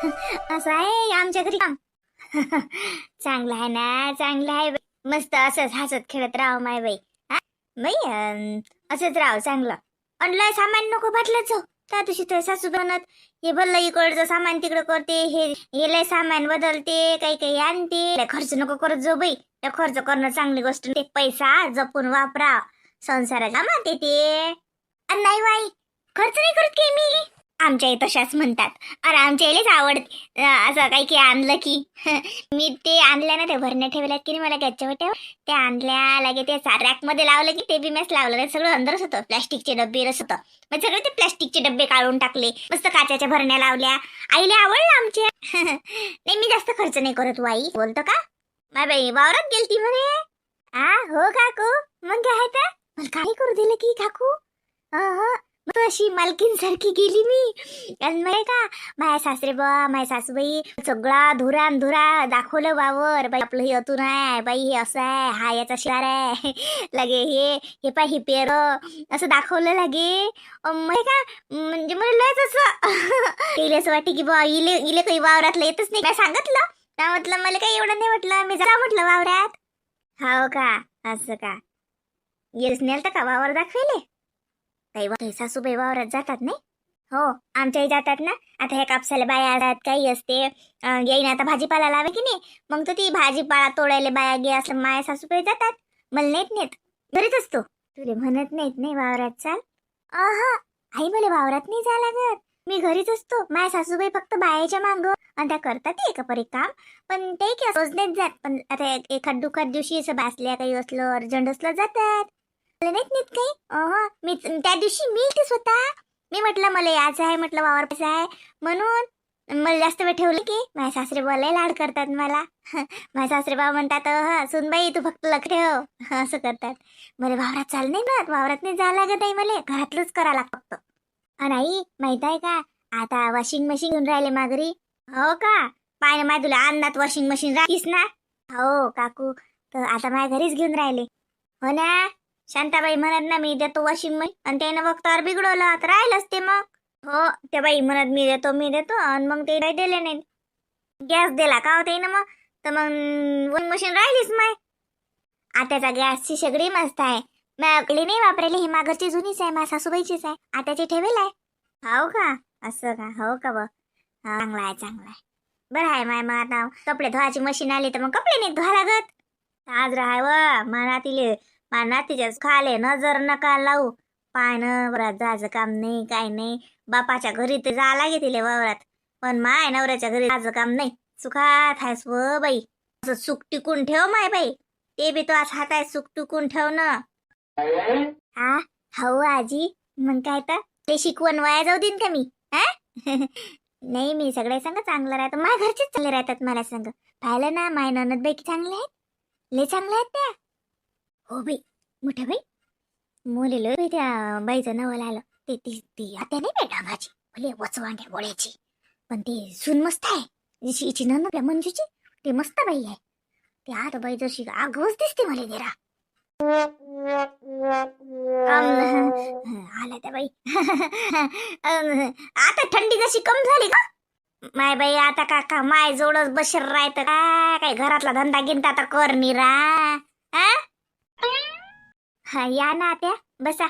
असं आहे आमच्या घरी काम. चांगलं आहे ना, चांगलं आहे बाई. मस्त असंच हसत खेळत राव माय बाई. हा बाई असंच राव चांगलं. आणि लय सामान नको बाटलाच हो. त्या दिवशी तर सासू बनत हे भरलं इकडचं सामान तिकडं करते, हे लय सामान बदलते, काही काही आणते. लय खर्च नको करत जो बाई. त्या खर्च करणं चांगली गोष्ट नाही. पैसा जपून वापरा, संसाराच्या कामात येते. आणि नाही बाई, खर्च नाही करत की मी. आमच्या इथे तशाच म्हणतात. अरे आमच्या इलेच आवडते असं काही काही आणलं की. मी ते आणल्या ना, ते भरण्या ठेवल्यात की नाही मला गॅसच्या वाट्यावर. त्या आणल्या लगे ते रॅक मध्ये लावलं की ते बी मॅच लावलं सगळं अंदरच होतं. प्लॅस्टिकचे डब्बे रस होतं. मग सगळे ते प्लॅस्टिकचे डब्बे काढून टाकले, मस्त काचाच्या भरण्या लावल्या. आईला आवडलं आमच्या. नाही मी जास्त खर्च नाही करत वाई. बोलतो का माय बाई वावरात गेलती म्हणे. हो काकू. मग काय तर मला काय करू दिलं की काकू. मग अशी मालकीन सारखी गेली मी. आणि माहिती का माझ्या सासरे बा माझ्या सासूबाई सगळा धुरान धुरा दाखवलं वावर. बाई आपलं हे अतून आहे बाई, हे असं आहे, हा याचा शिवार आहे. लगे हे पाय हे पेर असं दाखवलं लगे. माहिती का म्हणजे मला लयच असं केलं असं वाटते की बा इले इले काही वावरातलं येतच नाही. काय सांगितलं त्या म्हटलं मला काही एवढं नाही म्हटलं. मी जा म्हटलं वावरात. हो का, असं का येस नेलतं का वावर दाखवेले. काही सासूबाई वावरात जातात नाही. हो आमच्याही जातात ना. आता हे कापसाला बाया येतात काही असते. येईन आता भाजीपाला लावे की नाही. मग तर ती भाजीपाला तोडायला बाया गे असं माया सासूबाई जातात. मला नेत नेत घरीच असतो. तुले म्हणत नाहीत नाही वावरात चाल. आई मला वावरात नाही जा लागत. मी घरीच असतो. माझ्या सासूबाई फक्त बायाच्या मांग आणि त्या करतात एका परी काम. पण ते की रोज नाहीच जात. पण आता एखाद दुखाद दिवशी असं बासल्या काही असलं अर्जंट असलं जातात. मला नाहीत नेत काही. मी त्या दिवशी मी ते स्वतः मी म्हटलं मला याचं आहे म्हटलं वावर पैसा आहे म्हणून मला जास्त वेळ ठेवलं की माझ्या सासरे बोलायला लाड करतात मला. माझ्या सासरे बाबा म्हणतात सुनबाई तू फक्त लक्ष ठेव. असं करतात. मला वावरात चाल नाही ना, वावरात नाही जायला लागत आहे. मला घरातलंच करा लागतं फक्त. नाही माहित आहे का आता वॉशिंग मशीन घेऊन राहिले माघारी. हो का पाय ना माय तुला अन्नात वॉशिंग मशीन राखीस ना. हो काकू तर आता माझ्या घरीच घेऊन राहिले. हो ना शांताबाई म्हणत ना मी देतो वॉशिंग मशीन आणि त्यानं वक्तावर बिघडवलं तर राहिलंच ते मग. हो त्या बाई म्हणत मी देतो आणि मग ते काही दिले नाही. गॅस दिला का होते ना मग तर मग वॉशिंग मशीन राहिलीच माय. आत्याचा गॅसची सगळी मस्त आहे. आपली नाही वापरली ही मागरची जुनीच आहे. माझ्या सासूबाईचीच आहे. आत्याची ठेवेल आहे. हो का, असं का. हो का बा चांगला आहे चांगला आहे. बरं आहे माय. मग आता कपडे धुवायची मशीन आली तर मग कपडे नाही धुवा लागत. आज राहाय व मला तिच्याच खाले नजर नका लावू. पाहणं बरात जायचं काम नाही काय नाही. बापाच्या घरी तर जा लागे तिले वावरात. पण माय नवऱ्याच्या घरी जायचं काम नाही. सुखात आहेस व बाई. असं सुख टिकून ठेव माय बाई. ते बी तो आज हात आहे सुख टिकून ठेव ना. हो आजी. मग काय तर ते शिकवण वाया जाऊ देईन का मी. हा नाही मी सगळे सांग चांगलं राहतं. माझ्या घरचेच चांगले राहतात मला सांग. पाहिलं ना माय ननद बाई चांगले आहेत. लय चांगले आहेत त्या. हो बाई मोठ्या बाई मुली लय त्या बाईचं नाव आलं. ते ती ती आता नाही बाई डांगाची भले वचवांग्या गोळ्याची. पण ती सून मस्त आहे. हिची ननद आपल्या मंजूची ती मस्त बाई आहे. ती आता बाई जशी आगवच दिसते मला जरा. आल्या त्या बाई. आता थंडी जशी कम झाली का माय बाई. आता काका माय जोडच बशर राहत का काय घरातला धंदा गिंता तर कर निरा. या ना त्या बसा.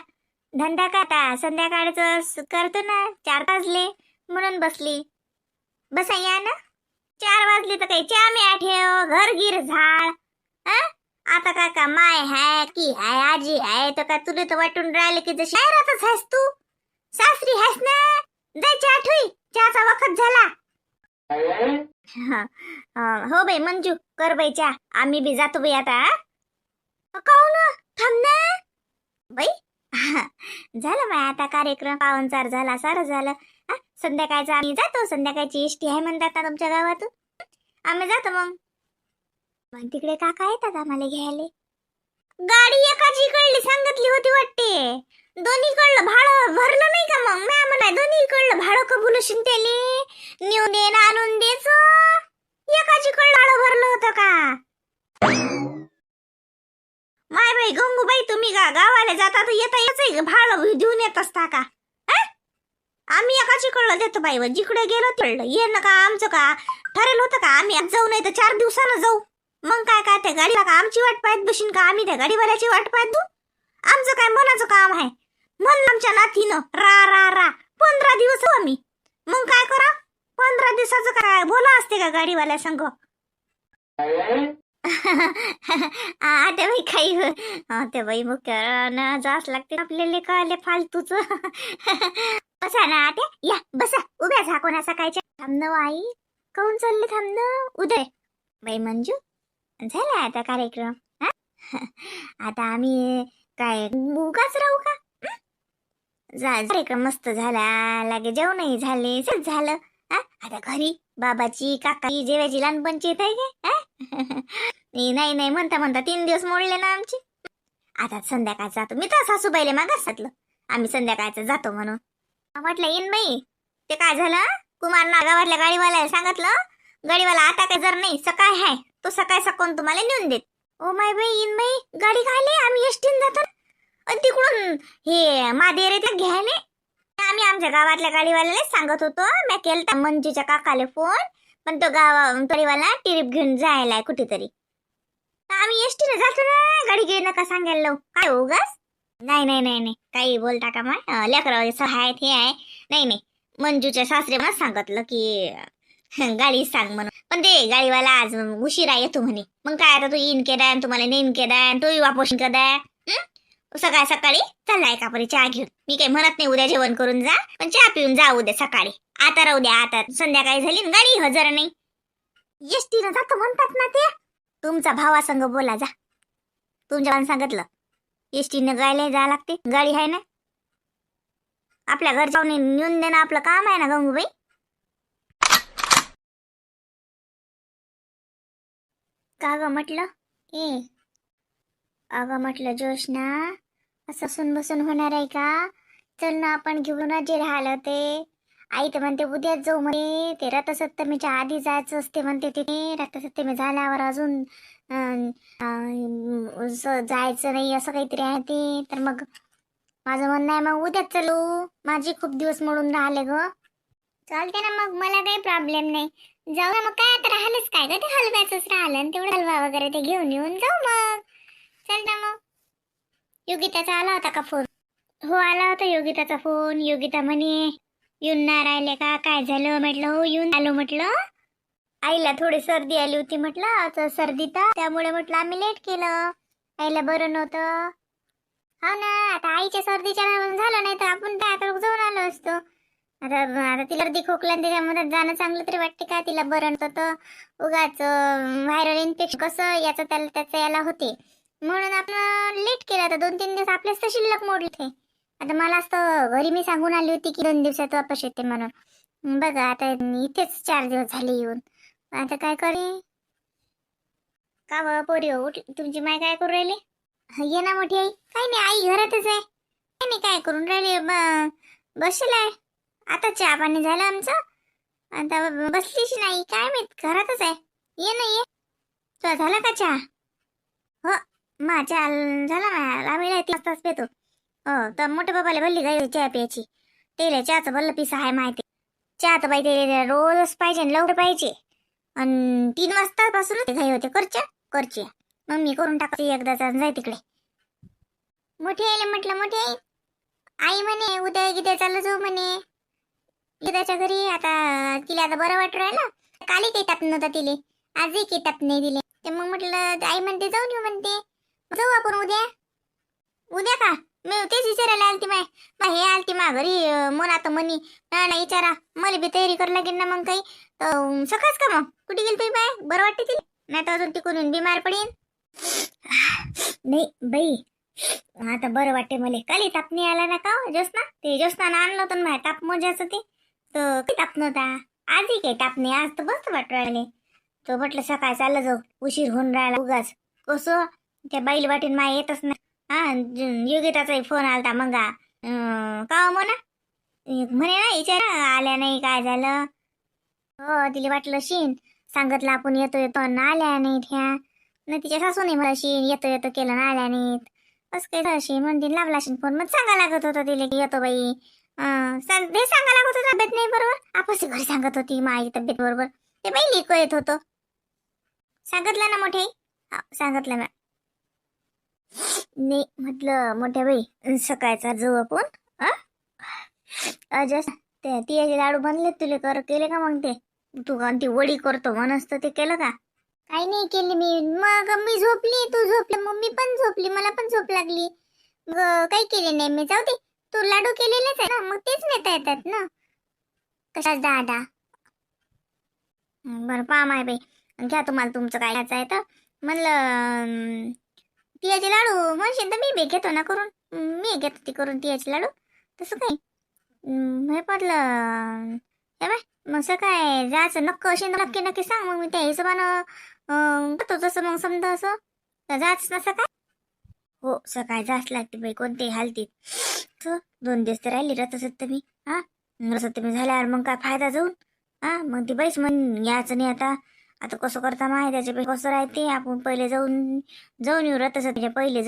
धंदा का आता संध्याकाळच करतो ना. 4 वाजले म्हणून बसली. बसा या ना. 4 वाजले तर काही चहा म्या ठेव घर गिर झाड. आता काका माय हाय की हाय आजी हाय तर का तुला तर वाटून राहिले की जशी राहतच आहेस तू. सासरी आहेस ना. जाय चहा ठुई चहाचा वखत झाला. हो बाई मंजू कर बाई चहा. आम्ही बी जातो बाई आता. काहून थांब ना बाई. झालं बाई आता कार्यक्रम पावनचार झाला सारं झालं. संध्याकाळचं आम्ही जातो. संध्याकाळची एसटी आहे म्हणतात ना तुमच्या गावातून. आम्ही जातो मग. मग तिकडे काका येतात आम्हाला घ्यायला. गाडी एकाची इकडली सांगितली होती वाटते. दोन्ही कडलं भाडं भरलं नाही का मग. मॅ म्हणा दोन्ही कडलं भाडं कबूल असून त्याले नेऊन दे आणून देच. एकाची कडलं भाडं भरलं होतं का माय बाई गंगूबाई. तुम्ही गावाला जाता तर येता भाडं देऊन येत असता का. आम्ही एकाची कळलं देतो बाई, जिकडे गेलो तिकडलं ये ना का आमचं का ठरेल होतं का आम्ही आज जाऊ नाही तर 4 दिवसानं जाऊ. मग काय काय त्या गाडीला का आमची वाट पाहत बशीन का आम्ही त्या गाडीवाल्याची वाट पाहत देऊ. आमचं काय मनाचं काम आहे. म्हणलं आमच्या नातीनं रा रा रा 15 दिवस हो आम्ही. मग काय करा 15 दिवसाचं काय बोला असते का गाडीवाल्या संग. आता बाई काही ते बाई मुख्य जास लागते आपल्याला कळले फालतूच. बसा ना आता या बसा उभ्या झाकून सकाळच्या. थांबणं आई काऊन चालले थांबणं उदय बाई मंजू झाला आता कार्यक्रम. आता आम्ही काय उगाच राहू का. कार्यक्रम मस्त झाला लागे जेवणही झाले सगळं झालं. आता घरी बाबाची काकाची जेवायची लहानपणची येत आहे का. नाही नाही म्हणता म्हणता 3 दिवस मोडले ना आमचे. आता संध्याकाळचं जातो मी तर सासूबाईले मागास घातलं आम्ही संध्याकाळचं जातो म्हणून. म्हटलं येईन बाई ते काय झालं कुमार ना गावातल्या गाडीवाल्याला सांगितलं गाडीवाला आता काय जर नाही सकाळ आहे तो सकाळ सकाळून तुम्हाला नेऊन देत. ओ माय बाई येईन बाई गाडी खायले आम्ही एसटीन जातो आणि तिकडून हे मादेरेला घ्यायले. आम्ही आमच्या गावातल्या गाडीवाल्याला सांगत होतो मी केलता मंजूच्या काकाले फोन पण तो गाडीवाला ट्रिप घेऊन जायला कुठेतरी. आम्ही एसटीने जातो ना गाडी घेऊन नका सांगायला लावू काय उगाच. नाही नाही नाही नाही काही बोलता का मग लेकरं आहेत हे आहे. नाही नाही मंजूच्या सासरे मला सांगितलं की गाडी सांग म्हणून पण ते गाडीवाला आज उशिरा येतो म्हणे. मग काय आता तू येईन केदाय तुम्हाला नेईन केदाय तोही वापस कदाय. सकाळी सकाळी चाललाय का परी चहा घेऊन. मी काही म्हणत नाही उद्या जेवण करून जा पण चहा पिऊन जा उद्या सकाळी. आता राहू द्या आता संध्याकाळी झाली गाडी हजर नाही. एसटीनं जातो म्हणतात ना ते. तुमचा भावासंग बोला जा तुमच्या सांगितलं एसटीनं गायला जा लागते गाडी आहे ना. आपल्या घर जाऊन नेऊन देणं आपलं काम आहे ना गंगूबाई. का ग म्हटलं अगं म्हटलं जोशना असं बसून बसून होणार आहे का. चल ना आपण घेऊन जे राहिलं ते. आई तर म्हणते उद्याच जाऊ म्हणे ते रथसप्तमीच्या आधी जायचं असते म्हणते तिथे. रथसप्तमी झाल्यावर अजून जायचं नाही असं काहीतरी आहे ते. तर मग माझं म्हणणं आहे मग उद्याच चलू. माझी खूप दिवस मोडून राहिले ग. चालते ना मग मला काही प्रॉब्लेम नाही जाऊ ना. मग काय आता राहिलंच काय ग ते हलव्याचंच राहिलं आणि तेवढं हलवा वगैरे ते घेऊन येऊन जाऊ मग. चल ना मग. योगिताचा आला होता का फोन. हो आला होता योगिताचा फोन. योगिता म्हणे येऊन नाही राहिले का काय झालं म्हटलं हो येऊन आलो म्हटलं. आईला थोडी सर्दी आली होती म्हटलं सर्दी तर त्यामुळे म्हटलं आम्ही लेट केलं. आईला बरं नव्हतं. हो ना आता आईच्या सर्दीच्या झालं नाही तर आपण काय आता जाऊन आलो असतो. आता तिला सर्दी खोकला त्याच्यामध्ये जाणं चांगलं तरी वाटते का. तिला बरं नव्हतं तर उगाच व्हायरल इन्फेक्शन कसं याचं त्याला त्याचं याला होते म्हणून आपण लेट केलं. आता 2-3 दिवस आपल्याच तर शिल्लक मोडले ते. आता मला असतं घरी मी सांगून आली होती की 2 दिवसात वापस येते म्हणून. बघा आता इथेच 4 दिवस झाले येऊन. आता काय करे का पोरी हो तुमची माय काय करू राहिली. ये ना मोठी आई. काही नाही आई घरातच आहे. काही नाही काय करून राहिली बसलेला आहे. आता चहा पाणी झालं आमचं आता बसलीच नाही काय माहित घरातच आहे. ये ना ये तुला झाला का चहा. हो माझ्या झाला आम्ही 3 तास पेतो. हो तर मोठ्या बाबाला भल्ली गाई चहा प्यायची. तेले चहाचं भल्लं पिसा आहे माहिती. चहा तर बाई ते रोजच पाहिजे लवकर पाहिजे. आणि 3 वाजतापासून ते घाई होते करच्या मग मी करून टाकते एकदा जाय तिकडे. मोठी आईला म्हटलं मोठी आई आई म्हणे उद्या गिद्या चालू जाऊ म्हणे गिद्याच्या घरी. आता तिला आता बरं वाटू राहिलं. काली काही ताप नव्हता तिले आजही काही ताप नाही दिले. ते मग म्हटलं आई म्हणते जाऊन येऊ म्हणते. जाऊ आपण उद्या का मी तेच विचारायला आलती माय हे आलती मा घरी मन आता म्हणी ना विचारा मला बी तयारी करायला लागेल ना मग काही सकाळच का मग कुठे गेली तुम्ही बाय बरं वाटते तिला नाही तर अजून तिकडून बिमार पडेन. नाही बाई आता बरं वाटते मला. काली ताप नाही आला ना का जोसना ते जोसनानं आणलं होतं ना ताप मोजायचं ते तर काही ताप नव्हता. आजही काही ताप नाही आज तर बसत वाटू राहिले. तो म्हटलं सकाळ चाललं जाऊ उशीर होऊन राहिला उगाच कसं त्या बाईल वाटेन माय येतच नाही. योगिताचाही फोन आलता मंगा का म्हणा म्हणे ना विचार आल्या नाही काय झालं. हो तिला वाटलं शीन सांगितलं आपण येतो आल्या नाहीत ह्या न तिच्या सासूने मला शीन येतो केलं ना आल्या नाहीत असं काही अशी म्हणते लावला शीन फोन मग सांगा लागत होता तिला की येतो बाई हे सांगा लागत होतं तब्येत नाही बरोबर. आपस घरी सांगत होती माझी तब्येत बरोबर. ते बाई लिको येत होतं. सांगितलं ना मोठे. सांगितलं ना. नाही म्हटलं मोठ्या बाई सकाळचा जाऊ आपण. अजस ते तियाचे लाडू बनले तुले केले का मग ते तू ती वडी करतो म्हणस तर ते केलं का? काही नाही केली मी. मग मी झोपली तू झोपली मम्मी पण झोपली मला पण झोप लागली. काही केले नाही मी. जाऊ दे तू लाडू केलेलेच आहे ना मग तेच नेता येतात ना. कशाच दादा. बरं पहा माय बाई घ्या तुम्हाला तुमचं काय घ्यायचं आहे तर म्हणलं तियाचे लाडू म्हणशील तर मी बी घेतो ना करून. मी घेतो ती करून तियाचे लाडू तसं काही. हे पडलं हे बाय मग सकाळी जायचं नक्क असे नक्की नक्की सांग मग मी त्या हिशोबानं करतो तसं मग समजा असं तर जायच ना सकाळ. हो सकाळी जास्त लागते बाई कोणते हालतीत. 2 दिवस तर राहिली रथसप्तमी. रथसप्तमी झाल्यावर मग काय फायदा जाऊन. मग ती बाईच म्हण यायचं नाही आता. आता कसं करता माहिती त्याच्यापेक्षा कसं राहते आपण पहिले जाऊन जाऊन येऊ रथसप्तमीच्या पहिले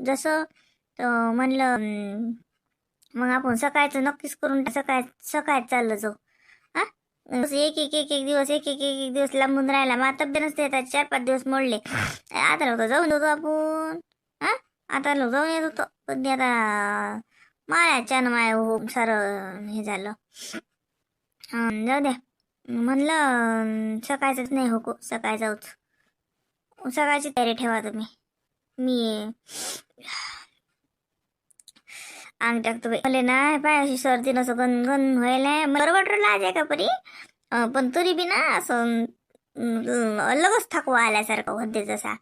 जसं तर म्हणलं मग आपण सकाळचं नक्कीच करून सकाळ चाललं जाऊ. एक एक एक एक दिवस एक एक एक एक दिवस लांबून राहिला मग तब्येत नसते येतात 4-5 दिवस मोडले. आता लोक जाऊन होतो आपण. आता लोक जाऊन येत होतो पण आता मायाच्यानं माय हो सारं हे झालं. जाऊ द्या म्हणलं सकाळचंच नाही हो सकाळी जाऊच. सकाळची तयारी ठेवा तुम्ही. मी अंग टाकतो बाई मला ना पाय अशी सर्दी नसं गणगण व्हायला बरं वाटलं आज आहे का परी. पण तरी बी ना असं अलगच थकवा आल्यासारखं होते जसा.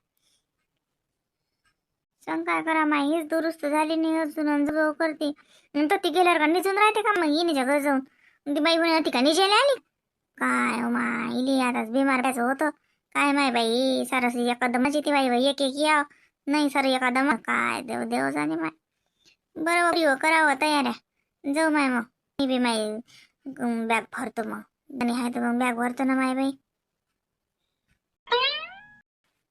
सांग काय करा माय हीच दुरुस्त झाली नाही अजून जवळ करते नंतर ती गेल्यावर का निजून राहते का मग येण्याच्या घर जाऊन. ती बाई म्हणे ती का निजायला आली काय माय इली आताच बिमार त्याचं होतं काय माय बाई सारस एकदमच येते बाई बाई एक एक या नाही सर एकदम काय देव देव जाणे माय. बरोबर करावं तयार आहे जाऊ माय मग मी बी माय बॅग भरतो मग आणि आहे तर मग बॅग भरतो ना माय बाई.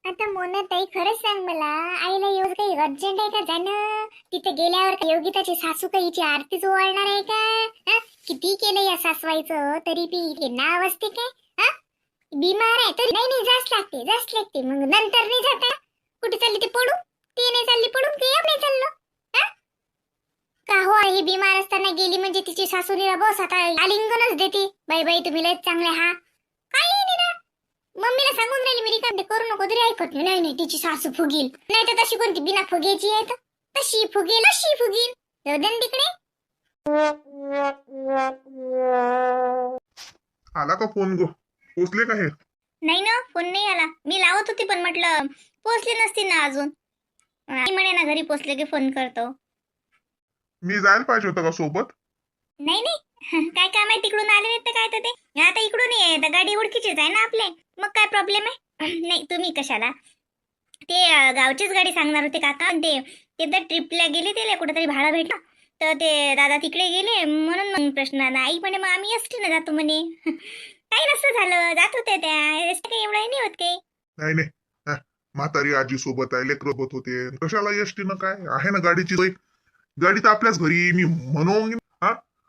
आता मोना ताई खरंच सांग मला आईला एवढं काही अर्जंट आहे का जाणं तिथे गेल्यावर का योगिताची सासू का हिची आरतीच ओवाळणार आहे का? किती केलं या सासवायचं तरी बी नाव असते काय? बिमार आहे तरी नाही नाही जास्त लागते मग नंतर नाही जाता कुठे चालली ते पडू ती नाही चालली पडून ते नाही चाललो का हो ही बिमार असताना गेली म्हणजे तिची सासूनीला बस आता आलिंगनच देते बाई बाई तुम्ही लय चांगले काही नाही ना. मम्मीला सांगून राहिली मी रिकाम करू नको तरी ऐकत नाही. नाही तिची सासू फुगील नाही तर तशी कोणती बिना फुग्याची आहे तर तशी फुगील जाऊ तिकडे. आला का फोन गो पोचले का हे? नाही ना फोन नाही आला. मी लावत होती पण म्हटलं पोचले नसतील ना अजून. म्हणे ना घरी पोचले की फोन करतो. मी जायला पाहिजे होतं का सोबत? नाही काय काम आहे तिकडून आले नाहीत तर काय तर ते आता इकडून ये तर गाडी ओळखीचीच आहे ना आपले मग काय प्रॉब्लेम आहे. नाही तुम्ही कशाला ते गावचीच गाडी सांगणार होते काका ते तर ट्रिपला गेले ते कुठेतरी भाडं भेटलं तर ते दादा तिकडे गेले म्हणून मग प्रश्न आई म्हणे मग आम्ही एसटी ना जातो म्हणे. काही नसतं झालं जात होते त्या एसटी काही एवढं नाही होत काही. नाही म्हातारी आजी सोबत आहे लेकर होत होते कशाला एसटी न काय आहे ना गाडीची सोय. गाडी तर आपल्याच घरी मी म्हणून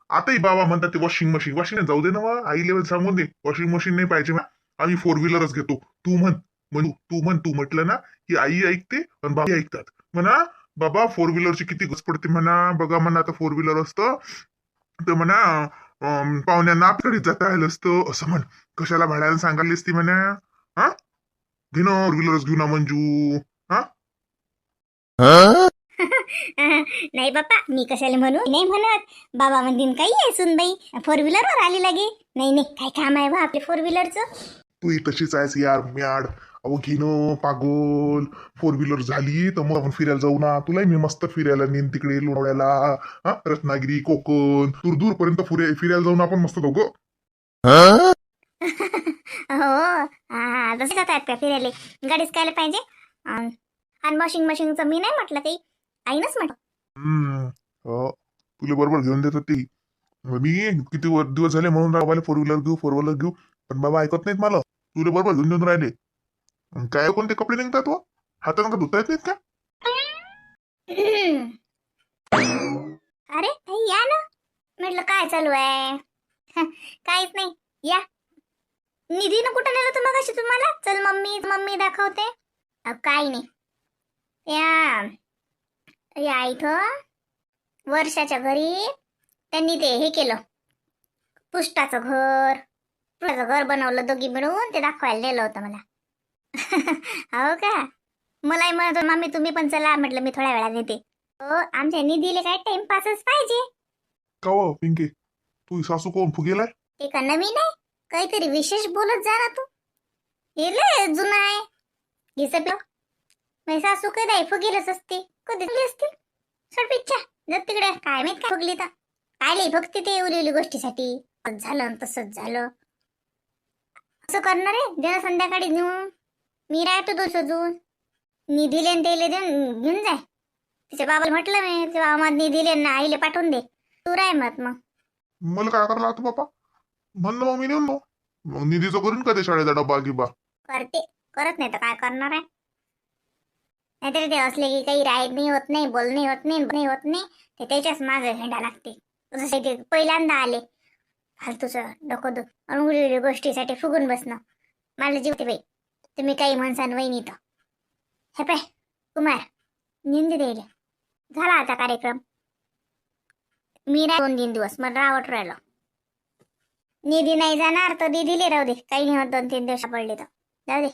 आताही बाबा म्हणतात ते वॉशिंग मशीन जाऊ दे ना आई लेवल सांगून दे वॉशिंग मशीन नाही पाहिजे आम्ही 4 व्हीलरच घेतो. तू म्हटलं ना की आई ऐकते आणि बाबा ऐकतात म्हणा बाबा 4 व्हीलरची किती गरज पडते म्हणा बघा म्हणा आता 4 व्हीलर असतं तर म्हणा पाहुण्यांना आपल्याकडे जाता आलं असतं असं म्हण कशाला भाड्याला सांगायला असती म्हणा घे ना 4 व्हीलरच घेऊ ना मंजू. नाही बाप्पा मी कशाला म्हणू नाही म्हणत बाबा म्हणतील काही आहे सुनबाई 4 व्हीलरवर आली लागे. नाही काय काम आहे बा आपले 4 व्हीलरचं. तू तशीच आहेस यार म्याड अहो घेणं पागोल 4 व्हीलर झाली तर मग आपण फिरायला जाऊ ना तुलाही मी मस्त फिरायला नेन तिकडे लोणावळ्याला रत्नागिरी कोकण दूर पर्यंत फिरायला जाऊन आपण मस्त दोघं. हो तसं जात आहेत का फिरायला गाडीच कायला पाहिजे आणि वॉशिंग मशीनचं मी नाही म्हटलं काही आईनच म्हटलं. तुला बरोबर घेऊन देतात ती मी किती दिवस झाले म्हणून राबायला 4 व्हीलर घेऊ पण बाबा ऐकत नाहीत मला तुला बरोबर घेऊन देऊन राहिले. काय कोणते कपडे निघतात व हातानं का धुता येत नाहीत का? अरे या ना म्हटलं काय चालू आहे? काहीच नाही. या निधीनं कुठं नेलं होतं मग अशी तुम्हाला? चल मम्मी मम्मी दाखवते. काही नाही. या इथं वर्षाच्या घरी त्यांनी ते हे केलं, पुष्टाचं घर बनवलं दोघी मिळून, ते दाखवायला नेलं होतं मला. हो का? मलाही म्हणत होतं, मम्मी तुम्ही पण चला. म्हटलं मी थोड्या वेळाने येते. हो, आमच्या निधीले काय टाइमपासच पाहिजे. का हो पिंकी, तू सासू कोण फुगेलाय? ते का नवीन आहे? काहीतरी विशेष बोलत जा ना तू. हे लय जुनं आहे. घे सगळं. माझी सासू कधी फुगेलच असते. कधी फुगली असते? सोड पिच्छा. जर तिकडे काय माहित काय फुगली तर. काय लई फक्त ते उली गोष्टीसाठी. असं झालं आणि तसंच झालं. असं करणार आहे? जरा संध्याकाळी नेऊन मी राहतो दोन सजून. निधीले आणि त्याला देऊन घेऊन जाय. तिच्या बाबाला म्हटलं मी, तेव्हा मग निधीले ना आईले पाठवून दे. तू राय मग. मला काय करायला आता बापा? म्हणलं मग मी नेऊन मग निधीचं करून का ते शाळेचा डब्बा गिब्बा? करत नाही तर काय करणार आहे? नाहीतरी ते असले की काही राहत नाही, होत नाही, बोलणे होत नाही, ते त्याच्याच मागे हेंडा लागते. जसे ते पहिल्यांदा आले फालतूचं डोकं दुख आणि गोष्टीसाठी फुगून बसणं. मला जीवते बाई. तुम्ही काही म्हणसान वहिनी तर. हे पाय कुमार, निंदी द्यायला झाला आता कार्यक्रम. मी नाही 2-3 दिवस मला रावट राहिलं. निधी नाही जाणार तर दिदीले राहू दे. काही नाही होत 2-3 दिवस पडले तर जाऊ दे.